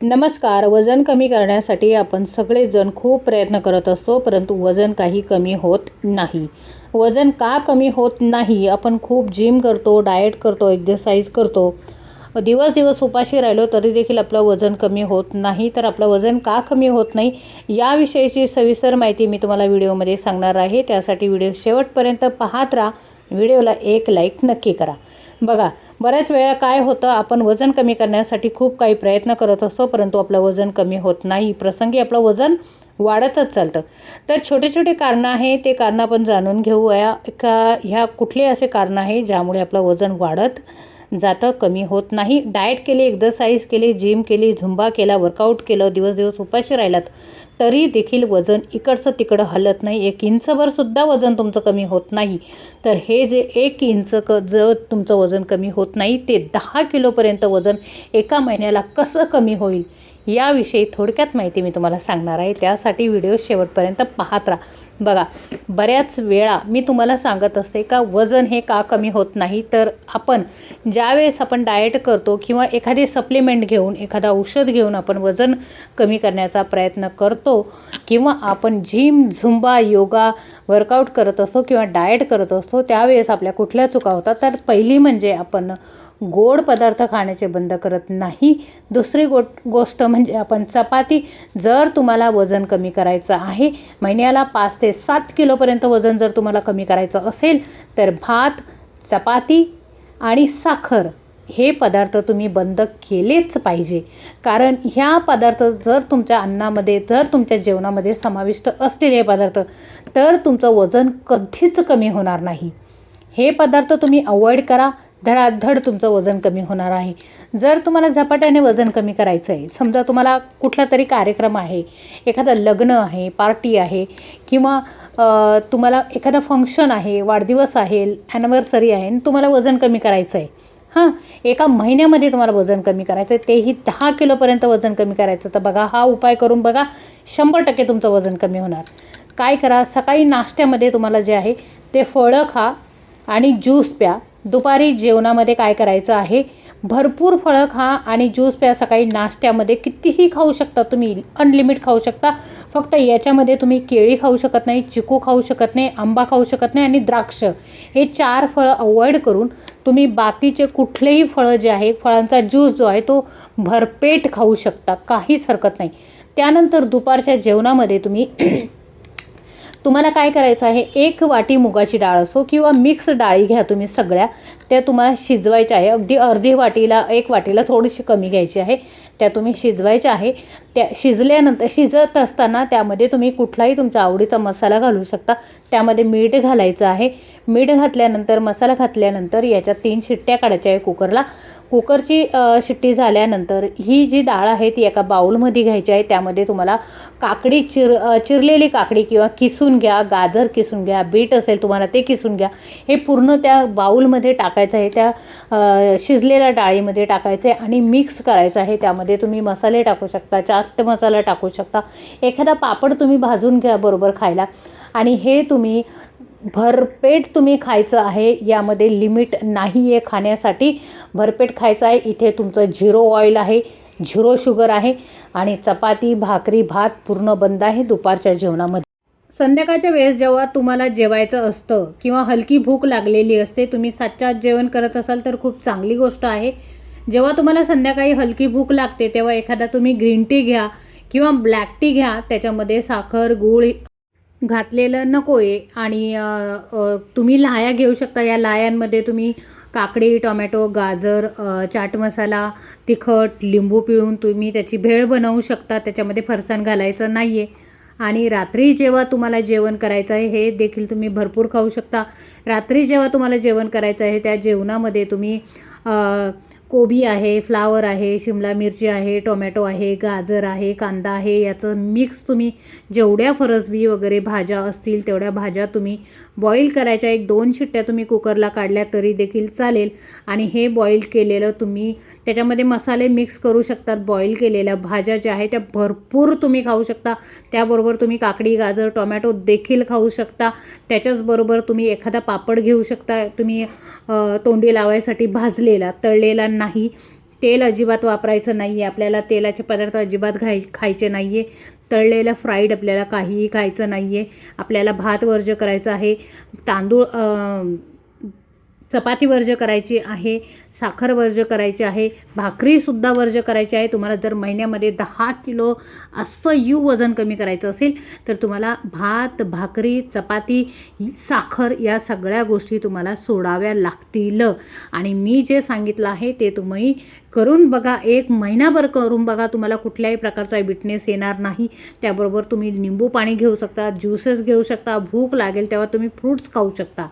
नमस्कार. वजन कमी करण्यासाठी आपण सगळेजण खूप प्रयत्न करत असतो, परंतु वजन काही कमी होत नाही. वजन का कमी होत नाही? आपण खूप जिम करतो, डाएट करतो, एक्सरसाइज करतो, दिवस उपाशी राहिलो तरी देखील आपलं वजन कमी होत नाही. तर आपलं वजन का कमी होत नाही याविषयीची सविस्तर माहिती मी तुम्हाला व्हिडिओमध्ये सांगणार आहे. त्यासाठी व्हिडिओ शेवटपर्यंत पाहत राहा. व्हिडिओला एक लाईक नक्की करा. बघा, बऱ्याच वेळा काय होतं, आपण वजन कमी करण्यासाठी खूप काही प्रयत्न करत असतो, परंतु आपलं वजन कमी होत नाही. प्रसंगी आपलं वजन वाढतच चालतं. तर छोटे छोटे कारणं आहे, ते कारणं आपण जाणून घेऊया का ह्या कुठले असे कारणं आहे ज्यामुळे आपलं वजन वाढत जातं, कमी होत नाही. डाएट केली, एक्सरसाइज केली, जिम केली, झुंबा केला, वर्कआउट केलं, दिवस उपाशी राहिलात तरी देखील वजन इकडचं तिकडं हलत नाही. 1 इंचभरसुद्धा वजन तुमचं कमी होत नाही. तर हे जे 1 इंच जर तुमचं वजन कमी होत नाही, ते 10 किलोपर्यंत वजन एका महिन्याला कसं कमी होईल याविषयी थोडक्यात माहिती मी तुम्हाला सांगणार आहे. त्यासाठी व्हिडिओ शेवटपर्यंत पाहत राहा. बघा, बऱ्याच वेळा मी तुम्हाला सांगत असते का वजन हे का कमी होत नाही, तर आपण ज्यावेळेस आपण डाएट करतो किंवा एखादी सप्लिमेंट घेऊन, एखादा औषध घेऊन आपण वजन कमी करण्याचा प्रयत्न करतो किंवा आपण जिम, झुंबा, योगा, वर्कआउट करत असतो किंवा डाएट करत असतो, त्यावेळेस आपल्या कुठल्या चुका होतात. तर पहिली म्हणजे आपण गोड पदार्थ खाण्याचे बंद करत नाही. दुसरी गोष्ट म्हणजे आपण चपाती, जर तुम्हाला वजन कमी करायचं आहे, महिन्याला 5 ते 7 किलोपर्यंत वजन जर तुम्हाला कमी करायचं असेल, तर भात, चपाती आणि साखर हे पदार्थ तुम्ही बंद केलेच पाहिजे. कारण ह्या पदार्थ जर तुमच्या अन्नामध्ये, जर तुमच्या जेवणामध्ये समाविष्ट असतील हे पदार्थ, तर तुमचं वजन कधीच कमी होणार नाही. हे पदार्थ तुम्ही अवॉइड करा, धडाधड तुमचं वजन कमी होणार आहे. जर तुम्हाला झपाट्याने वजन कमी करायचं आहे, समजा तुम्हाला कुठला तरी कार्यक्रम आहे, एखादं लग्न आहे, पार्टी आहे किंवा तुम्हाला एखादा फंक्शन आहे, वाढदिवस आहे, ॲनिव्हर्सरी आहे आणि तुम्हाला वजन कमी करायचं आहे, एका महिन्यामध्ये तुम्हाला वजन कमी करायचं आहे, तेही 10 किलोपर्यंत वजन कमी करायचं, तर बघा हा उपाय करून बघा, 100% तुमचं वजन कमी होणार. काय करा, सकाळी नाश्त्यामध्ये तुम्हाला जे आहे ते फळं खा आणि ज्यूस प्या. दुपारी जेवणामध्ये काय करायचं आहे, भरपूर फळं खा आणि ज्यूस प्या. सकाळी नाश्त्यामध्ये कितीही खाऊ शकता तुम्ही, अनलिमिट खाऊ शकता. फक्त याच्यामध्ये तुम्ही केळी खाऊ शकत नाही, चिकू खाऊ शकत नाही, आंबा खाऊ शकत नाही आणि द्राक्ष, हे 4 फळं अवॉइड करून तुम्ही बाकीचे कुठलेही फळं जे आहे, फळांचा ज्यूस जो आहे तो भरपेट खाऊ शकता, काहीच हरकत नाही. त्यानंतर दुपारच्या जेवणामध्ये तुम्हाला काय करायचं आहे, 1 वाटी मुगाची डाळ असो किंवा मिक्स डाळी घ्या तुम्ही सगळ्या, त्या तुम्हाला शिजवायच्या आहे. अगदी अर्धी वाटीला, 1 वाटीला थोडीशी कमी घ्यायची आहे. त्या तुम्ही शिजवायच्या आहे. त्या शिजल्यानंतर, शिजत असताना त्यामध्ये तुम्ही कुठलाही तुमच्या आवडीचा मसाला घालू शकता. त्यामध्ये मीठ घालायचं आहे. मीठ घातल्यानंतर, मसाला घातल्यानंतर याच्यात 3 शिट्ट्या काढायच्या आहे कुकरला. कुकरची शिट्टी झाल्यानंतर ही जी डाळ आहे ती एका बाउलमध्ये घ्यायची आहे. त्यामध्ये तुम्हाला काकडी, चिरलेली काकडी किंवा किसून घ्या, गाजर किसून घ्या, बीट असेल तुम्हाला ते किसून घ्या. हे पूर्ण त्या बाउलमध्ये टाकायचं आहे, त्या शिजलेल्या डाळीमध्ये टाकायचं आहे आणि मिक्स करायचं आहे. त्यामध्ये तुम्ही मसाले टाकू शकता, चाट मसाला टाकू शकता, एखादा पापड तुम्ही भाजून घ्या बरोबर खायला. आणि हे तुम्ही भरपेट तुम्ही खायचं आहे. यामध्ये लिमिट नाही आहे खाण्यासाठी, भरपेट खायचं आहे. इथे तुमचं 0 ऑइल आहे, 0 शुगर आहे आणि चपाती, भाकरी, भात पूर्ण बंद आहे दुपारच्या जेवणामध्ये. संध्याकाळच्या वेळेस जेव्हा तुम्हाला जेवायचं असतं किंवा हलकी भूक लागलेली असते, तुम्ही 7च्या आत जेवण करत असाल तर खूप चांगली गोष्ट आहे. जेव्हा तुम्हाला संध्याकाळी हलकी भूक लागते तेव्हा एखादा तुम्ही ग्रीन टी घ्या किंवा ब्लॅक टी घ्या. त्याच्यामध्ये साखर, गूळ घातलेलं नको आहे आणि तुम्ही लाह्या घेऊ शकता. या लाह्यांमध्ये तुम्ही काकडी, टोमॅटो, गाजर, चाट मसाला, तिखट, लिंबू पिळून तुम्ही त्याची भेळ बनवू शकता. त्याच्यामध्ये फरसाण घालायचं नाही आहे. आणि रात्री जेव्हा तुम्हाला जेवण करायचं आहे, हे देखील तुम्ही भरपूर खाऊ शकता. रात्री जेव्हा तुम्हाला जेवण करायचं आहे, त्या जेवणामध्ये तुम्ही कोबी आहे, फ्लावर आहे, शिमला मिरची आहे, टोमॅटो आहे, गाजर आहे, कांदा आहे, याचं मिक्स तुम्ही जेवढ्या फरसबी वगैरे भाज्या असतील तेवढ्या भाज्या तुम्ही बॉईल करायच्या. 1-2 शिट्ट्या तुम्ही कुकरला काढल्या तरी देखील चालेल. आणि हे बॉईल केलेलं तुम्ही त्याच्यामध्ये मसाले मिक्स करू शकतात. बॉईल केलेल्या भाज्या ज्या आहेत त्या भरपूर तुम्ही खाऊ शकता. त्याबरोबर तुम्ही काकडी, गाजर, टोमॅटो देखील खाऊ शकता. त्याच्याचबरोबर तुम्ही एखादा पापड घेऊ शकता, तुम्ही तोंडी लावायसाठी भाजलेला, तळलेला नाही. तेल अजिबात वापरायचं नाही आहे, आपल्याला तेलाचे पदार्थ अजिबात खायचे नाही आहे, तळलेलं फ्राईड आपल्याला काहीही खायचं नाही आहे, आपल्याला भात वर्ज्य करायचं आहे, तांदूळ चपाती वर्ज्य करायची आहे, साखर वर्ज्य करायची आहे, भाकरीसुद्धा वर्ज्य करायची आहे. तुम्हाला जर महिन्यामध्ये 10 किलो असं वजन कमी करायचं असेल तर तुम्हाला भात, भाकरी, चपाती, साखर या सगळ्या गोष्टी तुम्हाला सोडाव्या लागतील. आणि मी जे सांगितलं आहे ते तुम्ही करून बघा, 1 महिनाभर करून बघा, तुम्हाला कुठल्याही प्रकारचा विटनेस येणार नाही. त्याबरोबर तुम्ही निंबू पाणी घेऊ शकता, ज्यूसेस घेऊ शकता, भूक लागेल तेव्हा तुम्ही फ्रूट्स खाऊ शकता.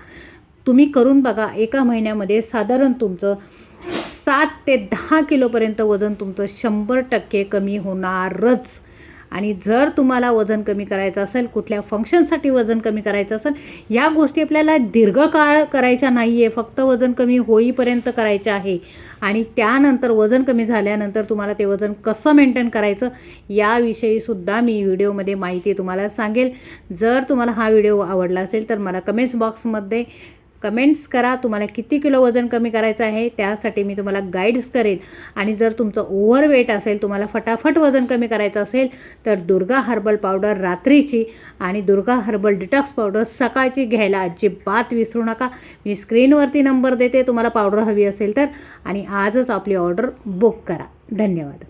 तुम्ही करून बघा, 1 महिन्यामध्ये साधारण तुमचं 7 ते 10 किलोपर्यंत वजन तुमचं 100% कमी होणारच. आणि जर तुम्हाला वजन कमी करायचं असेल, कुठल्या फंक्शनसाठी वजन कमी करायचं असेल, या गोष्टी आपल्याला दीर्घकाळ करायच्या नाही आहे, फक्त वजन कमी होईपर्यंत करायचं आहे. आणि त्यानंतर वजन कमी झाल्यानंतर तुम्हाला ते वजन कसं मेंटेन करायचं याविषयीसुद्धा मी व्हिडिओमध्ये माहिती तुम्हाला सांगेल. जर तुम्हाला हा व्हिडिओ आवडला असेल तर मला कमेंट्स बॉक्समध्ये कमेंट्स करा, तुम्हाला किती किलो वजन कमी करायचं आहे, त्यासाठी मी तुम्हाला गाईड्स करेन. आणि जर तुमचं ओव्हरवेट असेल, तुम्हाला फटाफट वजन कमी करायचं असेल तर दुर्गा हर्बल पावडर रात्रीची आणि दुर्गा हर्बल डिटॉक्स पावडर सकाळची घ्यायला अजिबात विसरू नका. मी स्क्रीनवरती नंबर देते, तुम्हाला पावडर हवी असेल तर, आणि आजच आपली ऑर्डर बुक करा. धन्यवाद.